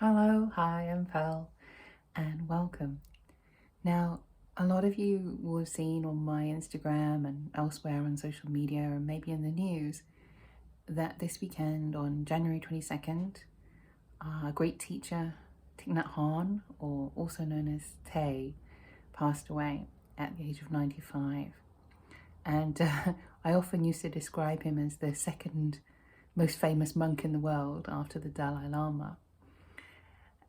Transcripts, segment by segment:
Hello, hi, I'm Pearl, and welcome. Now, a lot of you will have seen on my Instagram and elsewhere on social media and maybe in the news that this weekend on January 22nd, a great teacher, Thich Nhat Hanh, or also known as Thay, passed away at the age of 95. And I often used to describe him as the second most famous monk in the world after the Dalai Lama.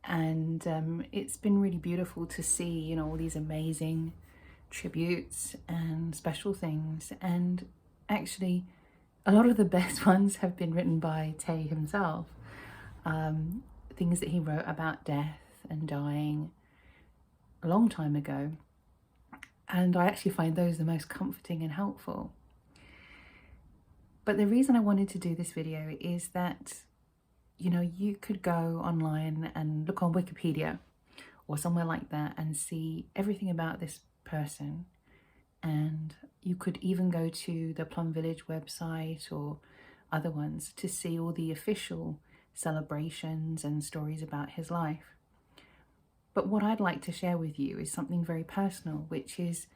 And it's been really beautiful to see, all these amazing tributes and special things. And actually, a lot of the best ones have been written by Thay himself. Things that he wrote about death and dying a long time ago. And I actually find those the most comforting and helpful. But the reason I wanted to do this video is that you could go online and look on Wikipedia or somewhere like that and see everything about this person. And you could even go to the Plum Village website or other ones to see all the official celebrations and stories about his life. But what I'd like to share with you is something very personal, which is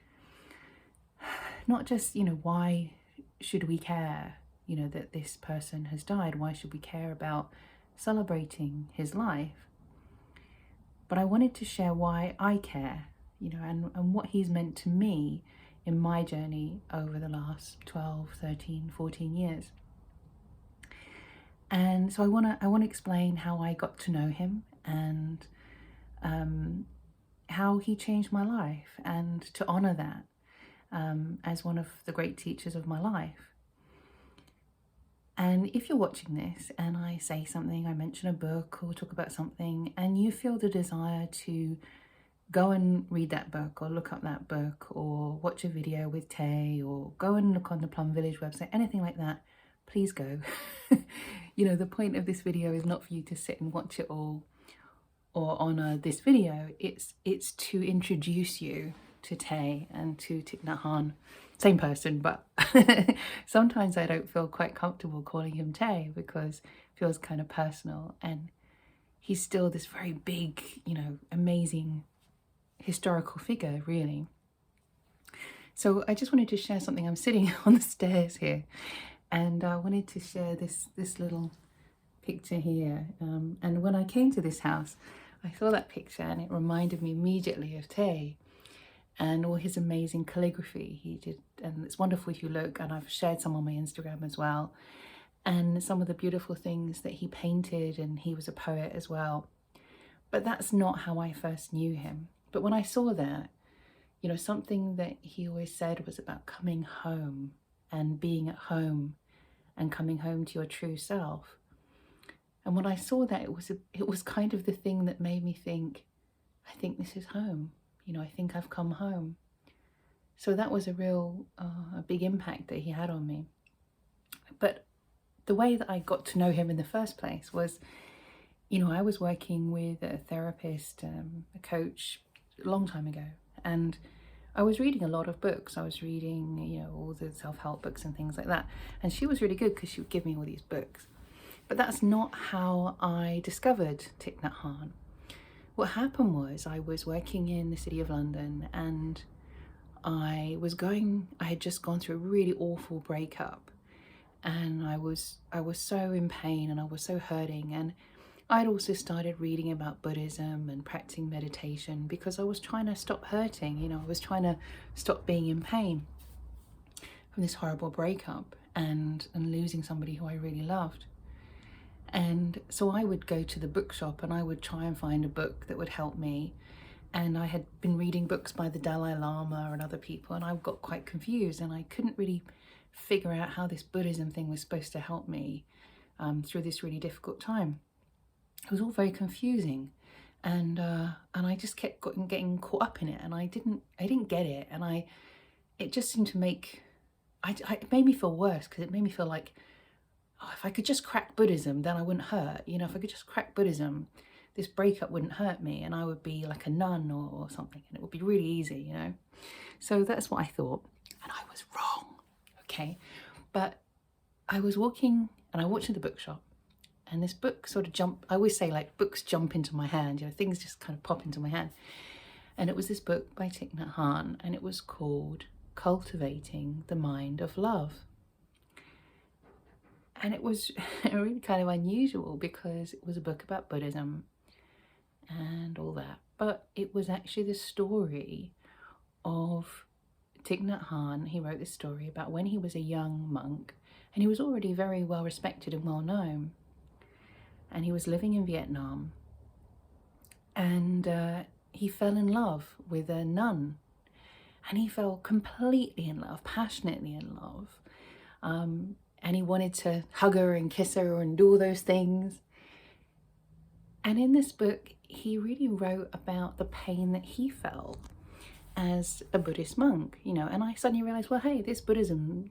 not just, why should we care, that this person has died? Why should we care about celebrating his life? But I wanted to share why I care, and what he's meant to me in my journey over the last 12, 13, 14 years. And so I want to explain how I got to know him and how he changed my life, and to honor that as one of the great teachers of my life. And if you're watching this and I say something, I mention a book or talk about something, and you feel the desire to go and read that book or look up that book or watch a video with Tay or go and look on the Plum Village website, anything like that, please go. The point of this video is not for you to sit and watch it all or honor this video. It's to introduce you to Tay and to Thich Nhat Hanh. Same person, but sometimes I don't feel quite comfortable calling him Tay because it feels kind of personal, and he's still this very big, amazing historical figure, really. So I just wanted to share something. I'm sitting on the stairs here, and I wanted to share this little picture here. And when I came to this house, I saw that picture and it reminded me immediately of Tay and all his amazing calligraphy he did. And it's wonderful if you look, and I've shared some on my Instagram as well, and some of the beautiful things that he painted, and he was a poet as well. But that's not how I first knew him. But when I saw that, something that he always said was about coming home and being at home and coming home to your true self. And when I saw that, it was kind of the thing that made me think, I think this is home. I think I've come home. So that was a real, a big impact that he had on me. But the way that I got to know him in the first place was, I was working with a therapist, a coach, a long time ago. And I was reading a lot of books. I was reading, all the self-help books and things like that. And she was really good because she would give me all these books. But that's not how I discovered Thich Nhat Hanh. What happened was I was working in the city of London, and I had just gone through a really awful breakup, and I was so in pain and I was so hurting, and I'd also started reading about Buddhism and practicing meditation because I was trying to stop hurting, I was trying to stop being in pain from this horrible breakup and losing somebody who I really loved. And so I would go to the bookshop and I would try and find a book that would help me. And I had been reading books by the Dalai Lama and other people, and I got quite confused, and I couldn't really figure out how this Buddhism thing was supposed to help me through this really difficult time. It was all very confusing, and I just kept getting caught up in it, and I didn't get it, and it just seemed to it made me feel worse, because it made me feel like, oh, if I could just crack Buddhism, then I wouldn't hurt. If I could just crack Buddhism, this breakup wouldn't hurt me, and I would be like a nun or something, and it would be really easy, So that's what I thought, and I was wrong, okay? But I was walking, and I walked to the bookshop, And this book sort of I always say like books jump into my hand, you know, things just kind of pop into my hand. And it was this book by Thich Nhat Hanh, and it was called Cultivating the Mind of Love. And it was really kind of unusual because it was a book about Buddhism and all that. But it was actually the story of Thich Nhat Hanh. He wrote this story about when he was a young monk, and he was already very well respected and well known. And he was living in Vietnam, and he fell in love with a nun, and he fell completely in love, passionately in love. And he wanted to hug her and kiss her and do all those things. And in this book, he really wrote about the pain that he felt as a Buddhist monk, you know. And I suddenly realized, well, hey, this Buddhism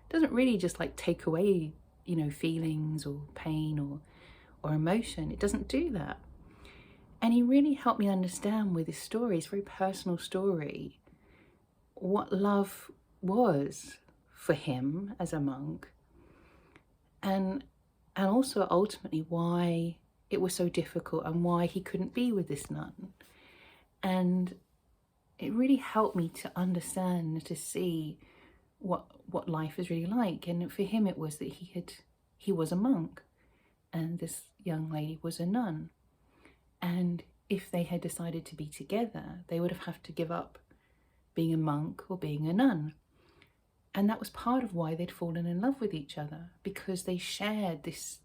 doesn't really just like take away, you know, feelings or pain or emotion. It doesn't do that. And he really helped me understand with his story, his very personal story, what love was for him as a monk, and also ultimately why it was so difficult and why he couldn't be with this nun. And it really helped me to understand, to see what life is really like. And for him it was that he was a monk and this young lady was a nun. And if they had decided to be together, they would have to give up being a monk or being a nun. And that was part of why they'd fallen in love with each other, because they shared this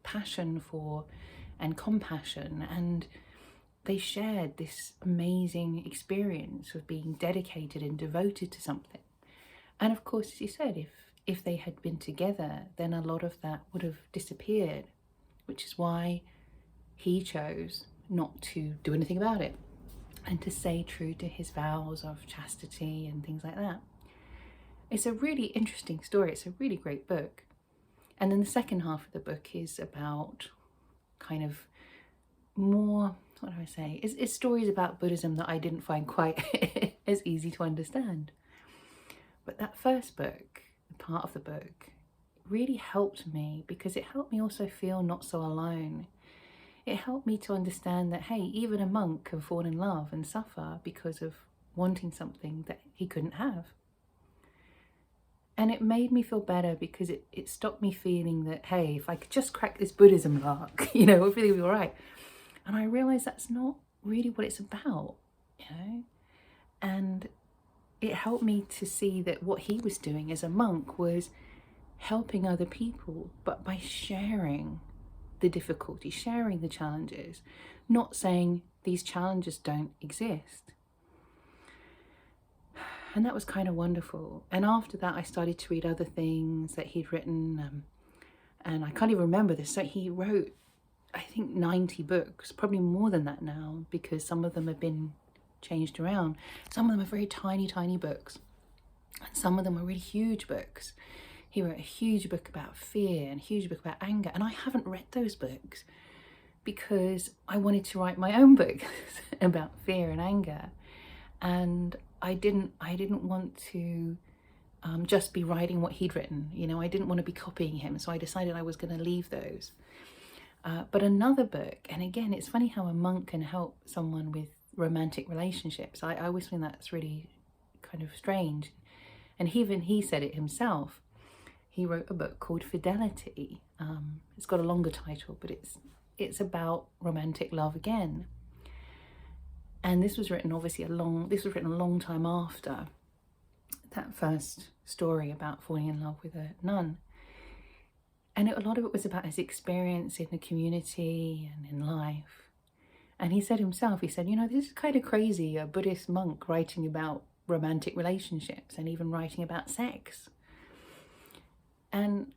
passion for and compassion, and they shared this amazing experience of being dedicated and devoted to something. And of course, as you said, if they had been together, then a lot of that would have disappeared, which is why he chose not to do anything about it and to stay true to his vows of chastity and things like that. It's a really interesting story. It's a really great book. And then the second half of the book is about kind of more, what do I say? It's stories about Buddhism that I didn't find quite as easy to understand. But that first book, part of the book, really helped me because it helped me also feel not so alone. It helped me to understand that, hey, even a monk can fall in love and suffer because of wanting something that he couldn't have. And it made me feel better because it stopped me feeling that, hey, if I could just crack this Buddhism lock, you know, everything would be all right. And I realized that's not really what it's about, you know. And it helped me to see that what he was doing as a monk was helping other people, but by sharing the difficulty, sharing the challenges, not saying these challenges don't exist. And that was kind of wonderful. And after that, I started to read other things that he'd written. And I can't even remember this. So he wrote, I think, 90 books, probably more than that now, because some of them have been changed around. Some of them are very tiny, tiny books. And some of them are really huge books. He wrote a huge book about fear and a huge book about anger. And I haven't read those books because I wanted to write my own book about fear and anger. And I didn't want to just be writing what he'd written. You know, I didn't want to be copying him. So I decided I was going to leave those. But another book, and again, it's funny how a monk can help someone with romantic relationships. I always think that's really kind of strange. And he said it himself. He wrote a book called Fidelity. It's got a longer title, but it's about romantic love again. And this was written obviously a long time after that first story about falling in love with a nun. And a lot of it was about his experience in the community and in life. And he said himself, you know, this is kind of crazy, a Buddhist monk writing about romantic relationships and even writing about sex. And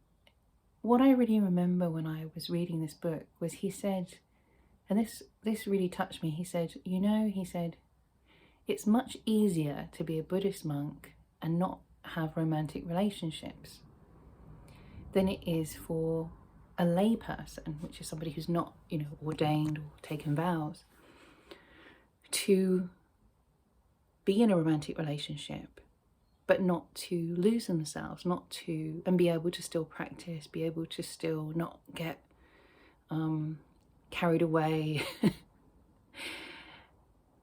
what I really remember when I was reading this book was he said, and this really touched me, he said, you know, it's much easier to be a Buddhist monk and not have romantic relationships than it is for a lay person, which is somebody who's not, you know, ordained or taken vows, to be in a romantic relationship, but not to lose themselves, and be able to still practice, be able to still not get carried away.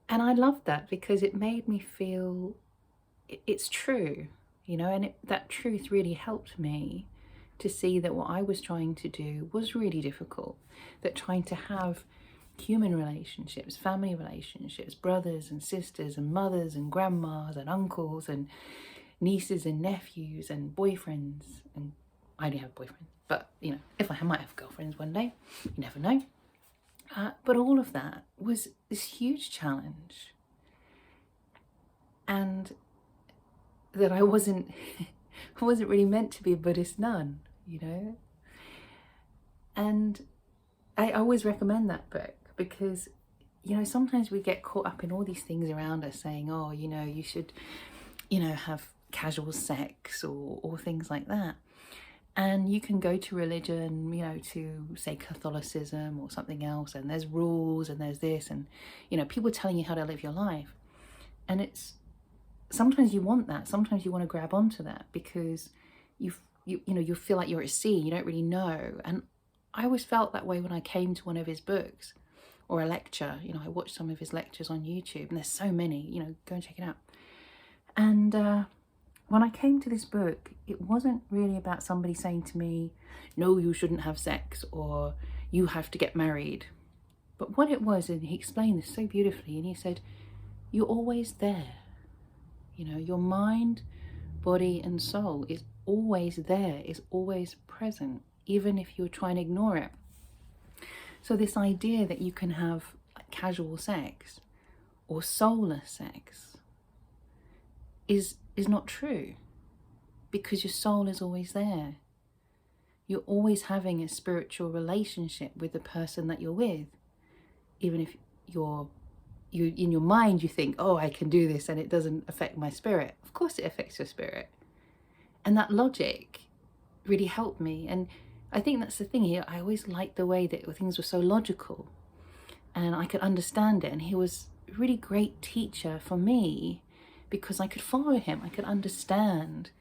And I loved that because it made me feel it's true, you know, and that truth really helped me to see that what I was trying to do was really difficult, that trying to have human relationships, family relationships, brothers and sisters and mothers and grandmas and uncles and nieces and nephews and boyfriends, and I don't have boyfriends, but you know, if I might have girlfriends one day, you never know. But all of that was this huge challenge, and that I wasn't really meant to be a Buddhist nun, you know. And I always recommend that book because, you know, sometimes we get caught up in all these things around us saying, oh, you know, you should, you know, have casual sex or things like that. And you can go to religion, you know, to say Catholicism or something else, and there's rules and there's this, and, you know, people telling you how to live your life. And it's, sometimes you want that, sometimes you want to grab onto that because you know, you feel like you're at sea, you don't really know. And I always felt that way when I came to one of his books or a lecture. You know, I watched some of his lectures on YouTube, and there's so many, you know, go and check it out. And when I came to this book, it wasn't really about somebody saying to me, no, you shouldn't have sex, or you have to get married. But what it was, and he explained this so beautifully, and he said, you're always there. You know, your mind, body and soul is always there, is always present, even if you're trying to ignore it. So this idea that you can have like casual sex or soulless sex is not true, because your soul is always there. You're always having a spiritual relationship with the person that you're with, even if you in your mind you think, oh, I can do this and it doesn't affect my spirit. Of course it affects your spirit. And that logic really helped me. And I think that's the thing here. I always liked the way that things were so logical and I could understand it. And he was a really great teacher for me because I could follow him. I could understand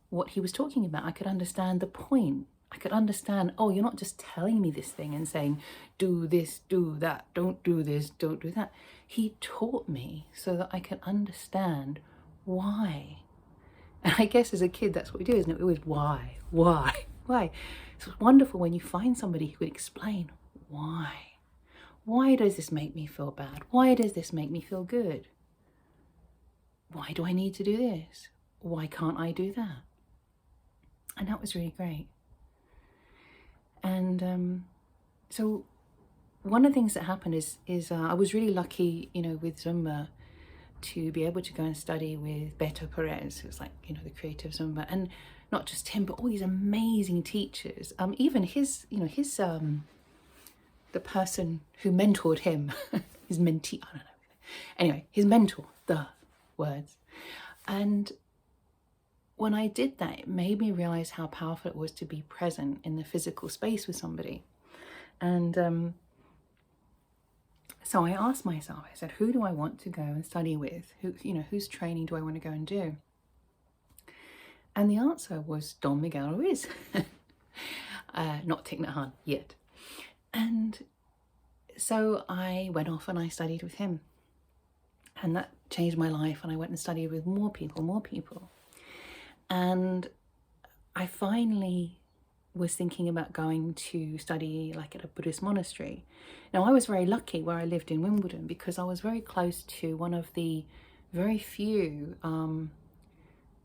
what he was talking about. I could understand the point. I could understand, oh, you're not just telling me this thing and saying, do this, do that, don't do this, don't do that. He taught me so that I could understand why. And I guess as a kid, that's what we do, isn't it? We always, why? So it's wonderful when you find somebody who can explain why. Why does this make me feel bad? Why does this make me feel good? Why do I need to do this? Why can't I do that? And that was really great. And so one of the things that happened is I was really lucky, you know, with Zumba to be able to go and study with Beto Perez, who's like, you know, the creator of Zumba, and not just him, but all these amazing teachers. Even his, you know, his the person who mentored him, his mentee, I don't know. Anyway, his mentor, the words. And when I did that, it made me realize how powerful it was to be present in the physical space with somebody. And so I asked myself, I said, who do I want to go and study with? Who, you know, whose training do I want to go and do? And the answer was Don Miguel Ruiz, not Thich Nhat Hanh yet. And so I went off and I studied with him. And that changed my life. And I went and studied with more people. And I finally was thinking about going to study like at a Buddhist monastery. Now I was very lucky where I lived in Wimbledon because I was very close to one of the very few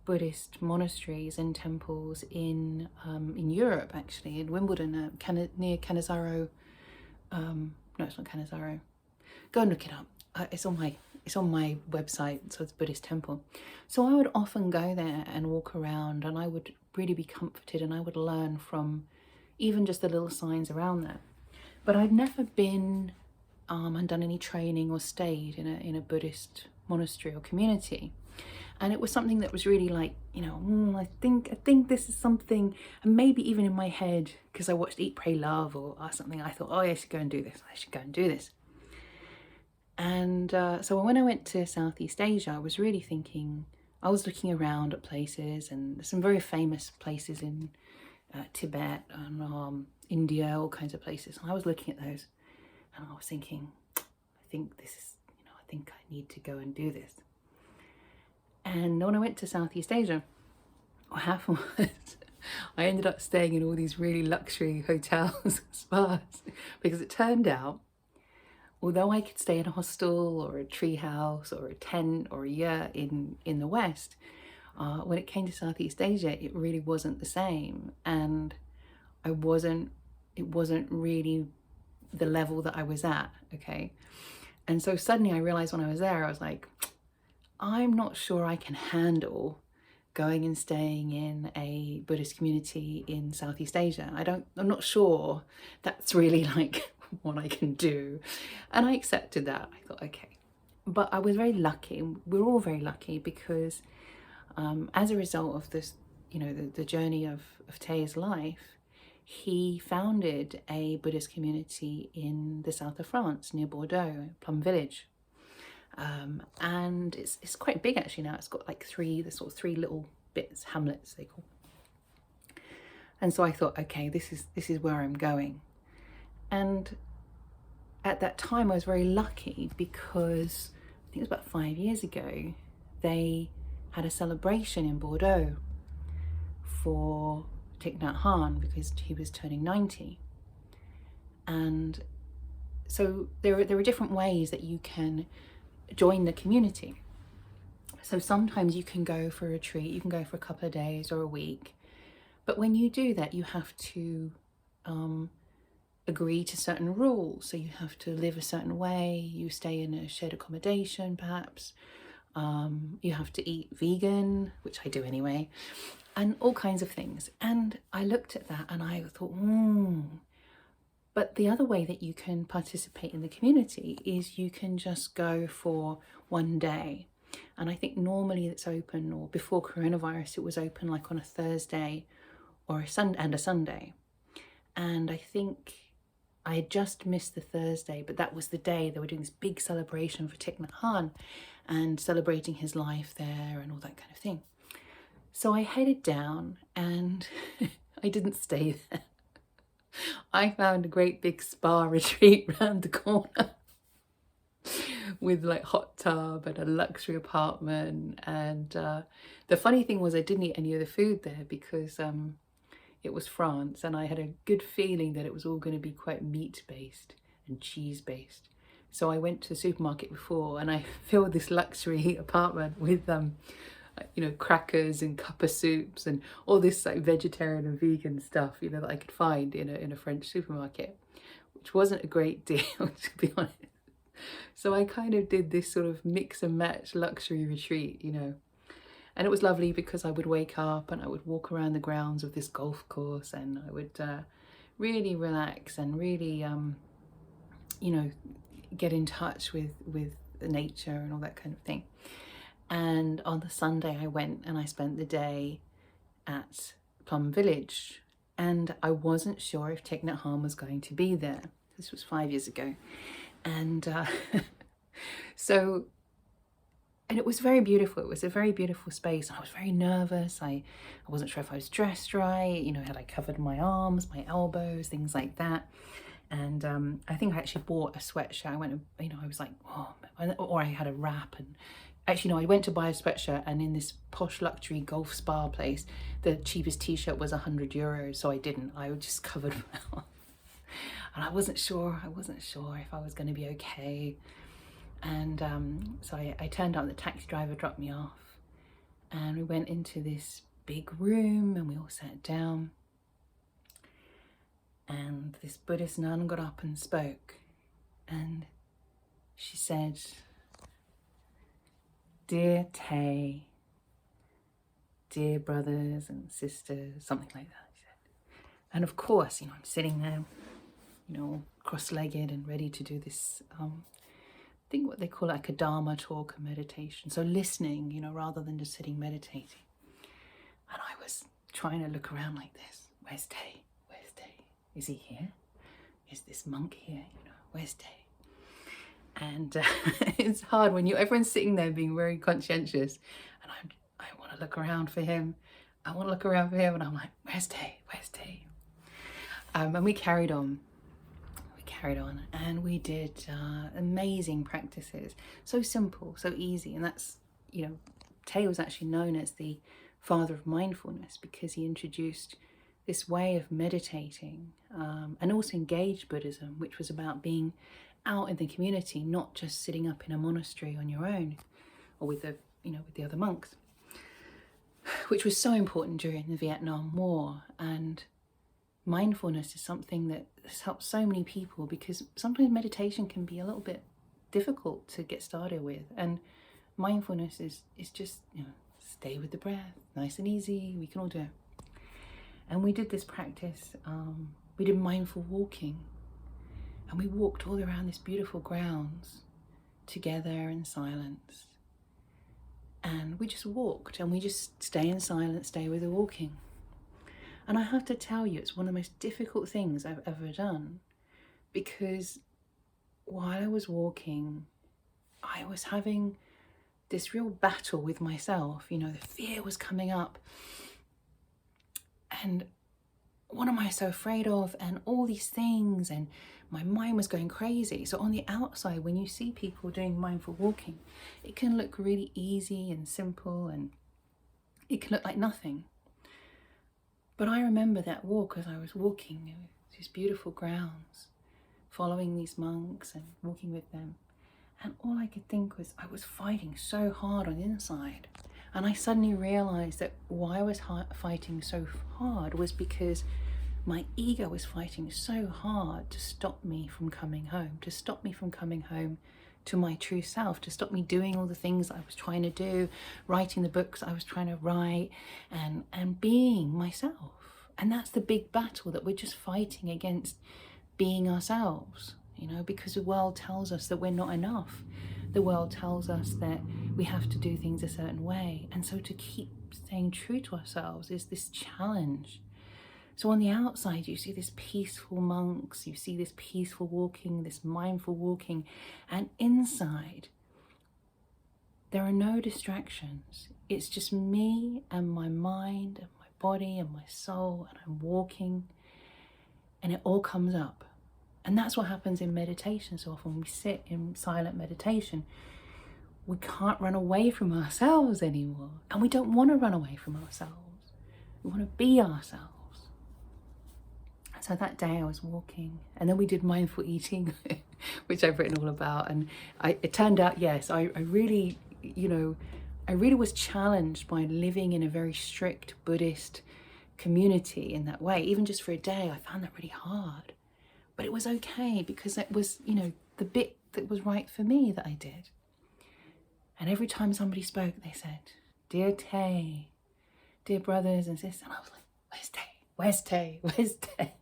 Buddhist monasteries and temples in Europe, actually, in Wimbledon, near Cannizzaro. No, it's not Cannizzaro. Go and look it up. It's on my website, so it's a Buddhist temple. So I would often go there and walk around, and I would really be comforted, and I would learn from even just the little signs around there. But I'd never been and done any training or stayed in a Buddhist monastery or community. And it was something that was really like, you know, I think this is something, and maybe even in my head, because I watched Eat, Pray, Love or something, I thought, oh, I should go and do this. And so when I went to Southeast Asia, I was really thinking, I was looking around at places, and there's some very famous places in Tibet and India, all kinds of places. And I was looking at those and I was thinking, I think this is, I think I need to go and do this. And when I went to Southeast Asia, what happened was I ended up staying in all these really luxury hotels, spas, because it turned out, although I could stay in a hostel or a tree house or a tent or a yurt in the West, when it came to Southeast Asia, it really wasn't the same. And it wasn't really the level that I was at, okay? And so suddenly I realized when I was there, I was like, I'm not sure I can handle going and staying in a Buddhist community in Southeast Asia. I'm not sure that's really like what I can do. And I accepted that. I thought, okay. But I was very lucky. We're all very lucky because as a result of this, the journey of Thay's life, he founded a Buddhist community in the south of France near Bordeaux, Plum Village. And it's quite big actually now. It's got like three little bits, hamlets they call. And so I thought, okay, this is where I'm going. And at that time I was very lucky because I think it was about 5 years ago, they had a celebration in Bordeaux for Thich Nhat Hanh because he was turning 90. And so there are different ways that you can join the community. So sometimes you can go for a retreat, you can go for a couple of days or a week, but when you do that, you have to agree to certain rules. So you have to live a certain way, you stay in a shared accommodation perhaps, you have to eat vegan, which I do anyway, and all kinds of things. And I looked at that and I thought, But the other way that you can participate in the community is you can just go for one day. And I think normally it's open, or before coronavirus, it was open like on a Thursday or a Sunday. And I think I had just missed the Thursday, but that was the day they were doing this big celebration for Thich Nhat Hanh and celebrating his life there and all that kind of thing. So I headed down and I didn't stay there. I found a great big spa retreat round the corner with like hot tub and a luxury apartment. And the funny thing was I didn't eat any of the food there because it was France and I had a good feeling that it was all going to be quite meat based and cheese based. So I went to the supermarket before and I filled this luxury apartment with crackers and cuppa soups and all this like vegetarian and vegan stuff, that I could find in a French supermarket, which wasn't a great deal, to be honest. So I kind of did this sort of mix and match luxury retreat, and it was lovely because I would wake up and I would walk around the grounds of this golf course and I would really relax and really, get in touch with nature and all that kind of thing. And on the Sunday I went and I spent the day at Plum Village, and I wasn't sure if Thich Nhat Hanh was going to be there. This was 5 years ago. And and it was very beautiful. It was a very beautiful space. I was very nervous. I wasn't sure if I was dressed right, had I covered my arms, my elbows, things like that. And I think I actually bought a sweatshirt. I went, I was like, oh, or I had a wrap. And actually, no, I went to buy a sweatshirt, and in this posh luxury golf spa place, the cheapest t-shirt was €100. So I didn't. I just covered my arms. And I wasn't sure if I was going to be okay. And so I turned up, the taxi driver dropped me off, and we went into this big room and we all sat down. And this Buddhist nun got up and spoke, and she said, "Dear Thay, dear brothers and sisters," something like that, she said. And of course, I'm sitting there, cross-legged and ready to do this, I think what they call like a Dharma talk, a meditation. So listening, rather than just sitting meditating. And I was trying to look around like this. Where's Thay? Where's Thay? Is he here? Is this monk here? Where's Thay? And it's hard when everyone's sitting there being very conscientious, and I want to look around for him. And I'm like, where's Thay? Where's Thay? And we carried on. And we did amazing practices. So simple, so easy. And that's, Thay was actually known as the Father of Mindfulness because he introduced this way of meditating and also engaged Buddhism, which was about being out in the community, not just sitting up in a monastery on your own or with the other monks, which was so important during the Vietnam War. And mindfulness is something that has helped so many people, because sometimes meditation can be a little bit difficult to get started with, and mindfulness is just, stay with the breath, nice and easy, we can all do it. And we did this practice, we did mindful walking, and we walked all around this beautiful grounds together in silence, and we just walked, and we just stay in silence, stay with the walking. And I have to tell you, it's one of the most difficult things I've ever done, because while I was walking, I was having this real battle with myself. The fear was coming up. And what am I so afraid of? And all these things, and my mind was going crazy. So on the outside, when you see people doing mindful walking, it can look really easy and simple, and it can look like nothing. But I remember that walk as I was walking these beautiful grounds, following these monks and walking with them. And all I could think was I was fighting so hard on the inside. And I suddenly realized that why I was fighting so hard was because my ego was fighting so hard to stop me from coming home, to my true self, to stop me doing all the things I was trying to do, writing the books I was trying to write, and being myself. And that's the big battle that we're just fighting against, being ourselves, because the world tells us that we're not enough. The world tells us that we have to do things a certain way. And so to keep staying true to ourselves is this challenge. So on the outside, you see this peaceful monks, you see this peaceful walking, this mindful walking, and inside, there are no distractions. It's just me and my mind and my body and my soul, and I'm walking, and it all comes up. And that's what happens in meditation so often. When we sit in silent meditation, we can't run away from ourselves anymore. And we don't want to run away from ourselves. We want to be ourselves. So that day I was walking, and then we did mindful eating, which I've written all about. And it turned out, yes, I really was challenged by living in a very strict Buddhist community in that way. Even just for a day, I found that really hard. But it was okay, because it was, the bit that was right for me that I did. And every time somebody spoke, they said, "Dear Thay, dear brothers and sisters," and I was like, "Where's Thay? Where's Thay? Where's Thay?"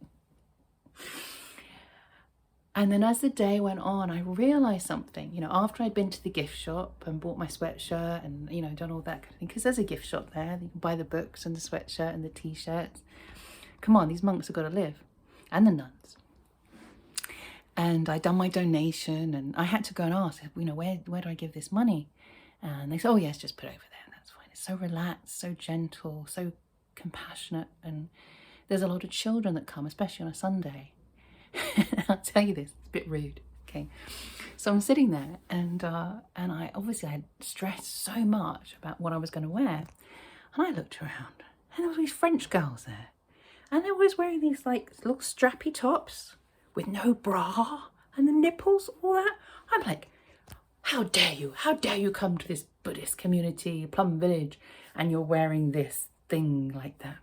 And then as the day went on, I realized something, after I'd been to the gift shop and bought my sweatshirt and, done all that kind of thing, because there's a gift shop there, you can buy the books and the sweatshirt and the t-shirts. Come on, these monks have got to live, and the nuns. And I'd done my donation, and I had to go and ask, where do I give this money? And they said, "Oh yes, just put it over there, that's fine." It's so relaxed, so gentle, so compassionate, and there's a lot of children that come, especially on a Sunday. I'll tell you this, it's a bit rude, okay? So I'm sitting there, and I had stressed so much about what I was going to wear, and I looked around, and there were these French girls there, and they were always wearing these little strappy tops with no bra and the nipples, all that. I'm like, how dare you come to this Buddhist community, Plum Village, and you're wearing this thing like that.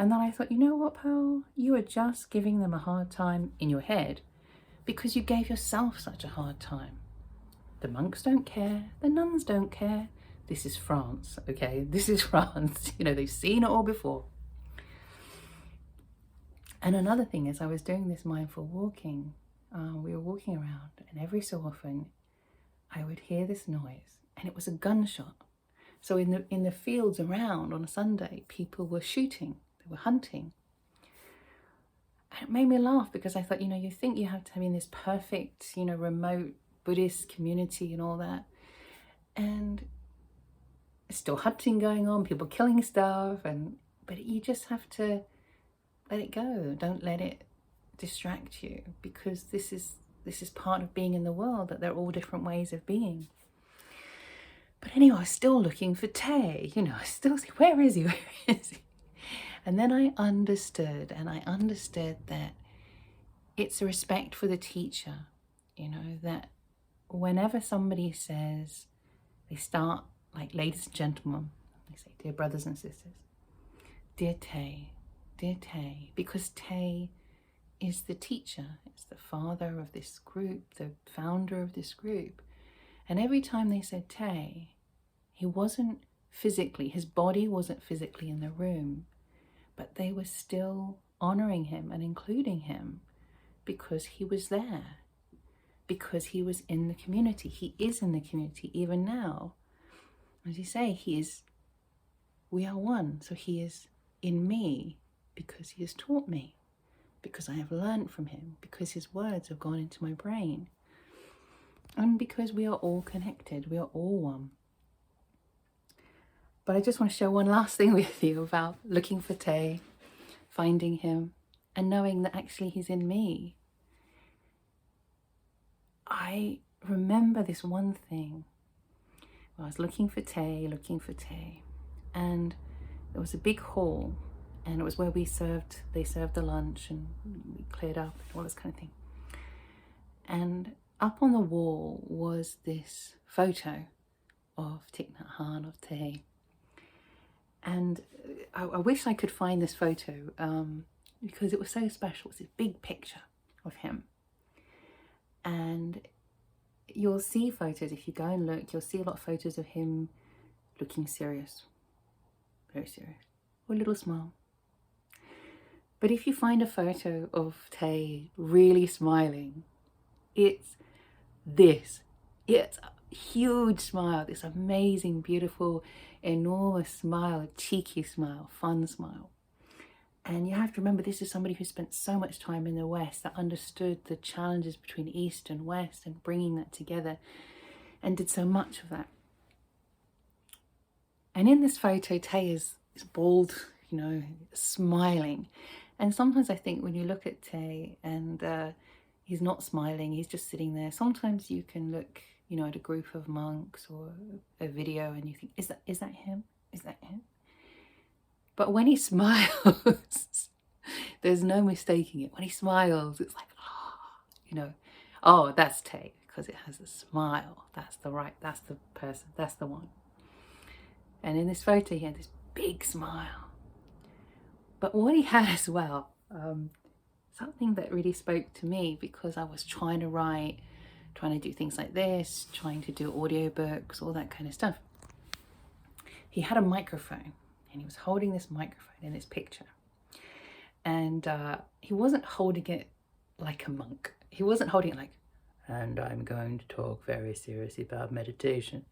And then I thought, you know what, pal? You are just giving them a hard time in your head because you gave yourself such a hard time. The monks don't care. The nuns don't care. This is France, okay? This is France. They've seen it all before. And another thing is, I was doing this mindful walking. We were walking around, and every so often I would hear this noise, and it was a gunshot. So in the fields around on a Sunday, people were shooting. Were hunting. And it made me laugh, because I thought, you think you have to be in this perfect, remote Buddhist community and all that, and it's still hunting going on, people killing stuff, but you just have to let it go. Don't let it distract you, because this is part of being in the world, that there are all different ways of being. But anyway, I was still looking for Thay, I still say, where is he? Where is he? And then I understood that it's a respect for the teacher, that whenever somebody says, they start like, ladies and gentlemen, they say, dear brothers and sisters, dear Thay, because Thay is the teacher, it's the father of this group, the founder of this group. And every time they said Thay, he wasn't physically, his body wasn't physically in the room, but they were still honoring him and including him because he was there, because he was in the community. He is in the community even now. As you say, we are one. So he is in me because he has taught me, because I have learned from him, because his words have gone into my brain, and because we are all connected, we are all one. But I just want to share one last thing with you about looking for Thay, finding him, and knowing that actually he's in me. I remember this one thing. I was looking for Thay, and there was a big hall, and it was where they served the lunch, and we cleared up and all this kind of thing. And up on the wall was this photo of Thich Nhat Hanh, of Thay. And I wish I could find this photo because it was so special. It's this big picture of him. And you'll see photos, if you go and look, you'll see a lot of photos of him looking serious, very serious, or a little smile. But if you find a photo of Thay really smiling, it's a huge smile, this amazing, beautiful, enormous smile, cheeky smile, fun smile. And you have to remember, this is somebody who spent so much time in the West, that understood the challenges between East and West and bringing that together, and did so much of that. And in this photo, Thay is bald, smiling. And sometimes I think when you look at Thay and he's not smiling, he's just sitting there. Sometimes you can look, at a group of monks or a video and you think, is that him? Is that him? But when he smiles, there's no mistaking it. When he smiles, it's like, oh, that's Thay, because it has a smile. That's the person, that's the one. And in this photo, he had this big smile. But what he had as well, something that really spoke to me, because I was trying to do things like this, trying to do audiobooks, all that kind of stuff. He had a microphone, and he was holding this microphone in this picture. And he wasn't holding it like a monk. He wasn't holding it like, and I'm going to talk very seriously about meditation.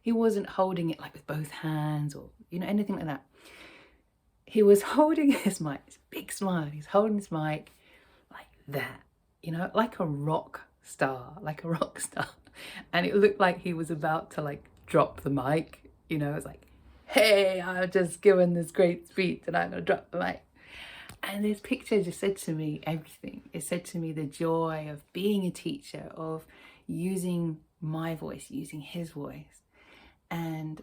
He wasn't holding it like with both hands or, anything like that. He was holding his mic, this big smile. He's holding his mic like that, like a rock star. And it looked like he was about to drop the mic, it was like, hey, I've just given this great speech and I'm going to drop the mic. And this picture just said to me everything. It said to me the joy of being a teacher, of using my voice, using his voice. And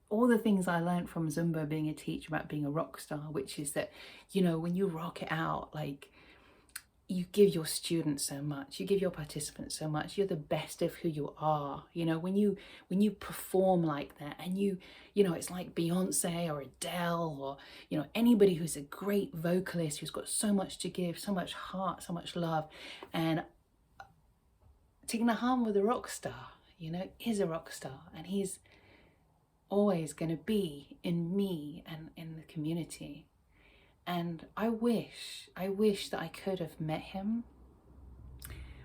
all the things I learned from Zumba, being a teacher, about being a rock star, which is that, when you rock it out, you give your students so much, you give your participants so much, you're the best of who you are. When you perform like that, and it's like Beyonce or Adele or, anybody who's a great vocalist, who's got so much to give, so much heart, so much love. And Thich Nhat Hanh was a rock star, is a rock star, and he's always going to be in me and in the community. And I wish that I could have met him,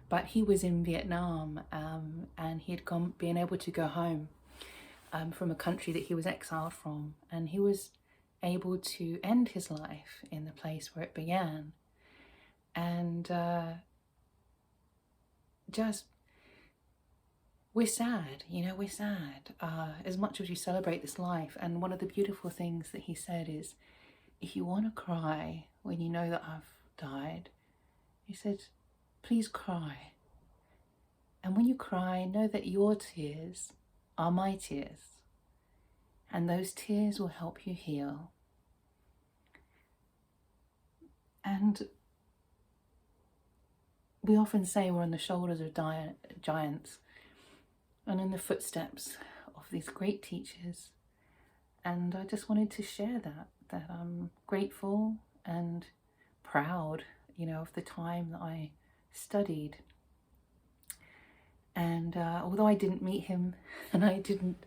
but he was in Vietnam, and he had been able to go home from a country that he was exiled from, and he was able to end his life in the place where it began. And we're sad, we're sad, as much as you celebrate this life. And one of the beautiful things that he said is, if you want to cry, when you know that I've died, he said, please cry. And when you cry, know that your tears are my tears. And those tears will help you heal. And we often say we're on the shoulders of giants and in the footsteps of these great teachers. And I just wanted to share that I'm grateful and proud, of the time that I studied. And although I didn't meet him and I didn't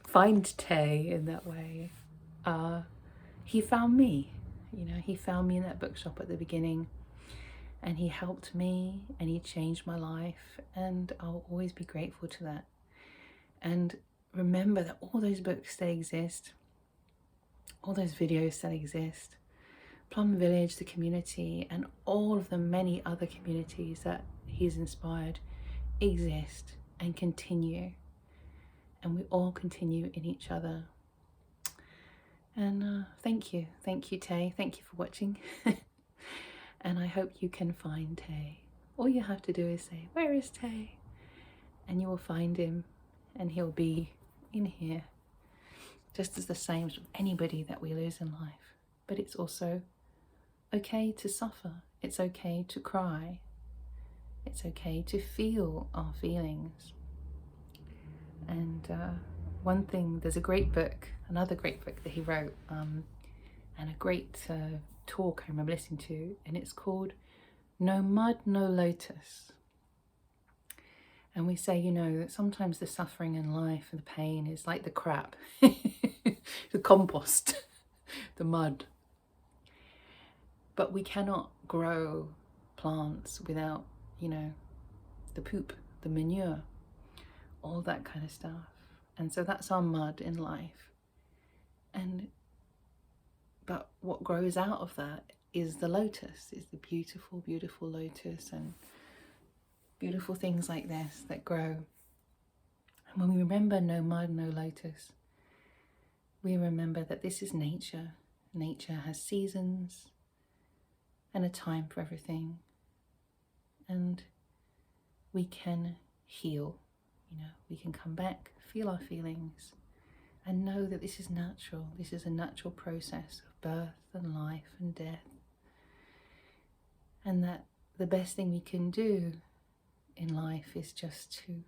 find Thay in that way, he found me. He found me in that bookshop at the beginning, and he helped me and he changed my life, and I'll always be grateful to that. And remember that all those books that exist, all those videos that exist, Plum Village, the community, and all of the many other communities that he's inspired exist and continue. And we all continue in each other. And thank you, Thay. Thank you for watching. And I hope you can find Thay. All you have to do is say, where is Thay? And you will find him, and he'll be in here. Just as the same as anybody that we lose in life. But it's also okay to suffer. It's okay to cry. It's okay to feel our feelings. And one thing, there's a great book, another great book that he wrote, and a great talk I remember listening to, and it's called No Mud, No Lotus. And we say, that sometimes the suffering in life and the pain is like the crap, the compost, the mud. But we cannot grow plants without, the poop, the manure, all that kind of stuff. And so that's our mud in life. But what grows out of that is the lotus, is the beautiful, beautiful lotus, and beautiful things like this that grow. And when we remember no mud, no lotus, we remember that this is nature. Nature has seasons and a time for everything. And we can heal, we can come back, feel our feelings, and know that this is natural. This is a natural process of birth and life and death. And that the best thing we can do in life is just to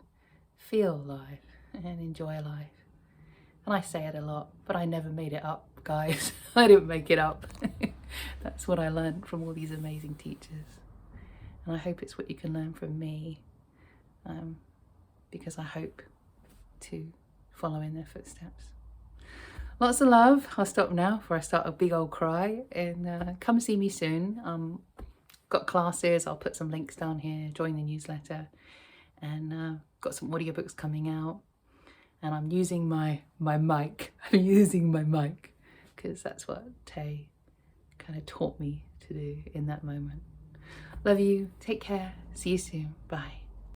feel life and enjoy life. And I say it a lot, but I never made it up, guys. I didn't make it up. That's what I learned from all these amazing teachers. And I hope it's what you can learn from me, because I hope to follow in their footsteps. Lots of love. I'll stop now before I start a big old cry, and come see me soon. Got classes, I'll put some links down here, join the newsletter, and got some audiobooks coming out, and I'm using my mic. I'm using my mic because that's what Thay kind of taught me to do in that moment. Love you, take care, see you soon, bye.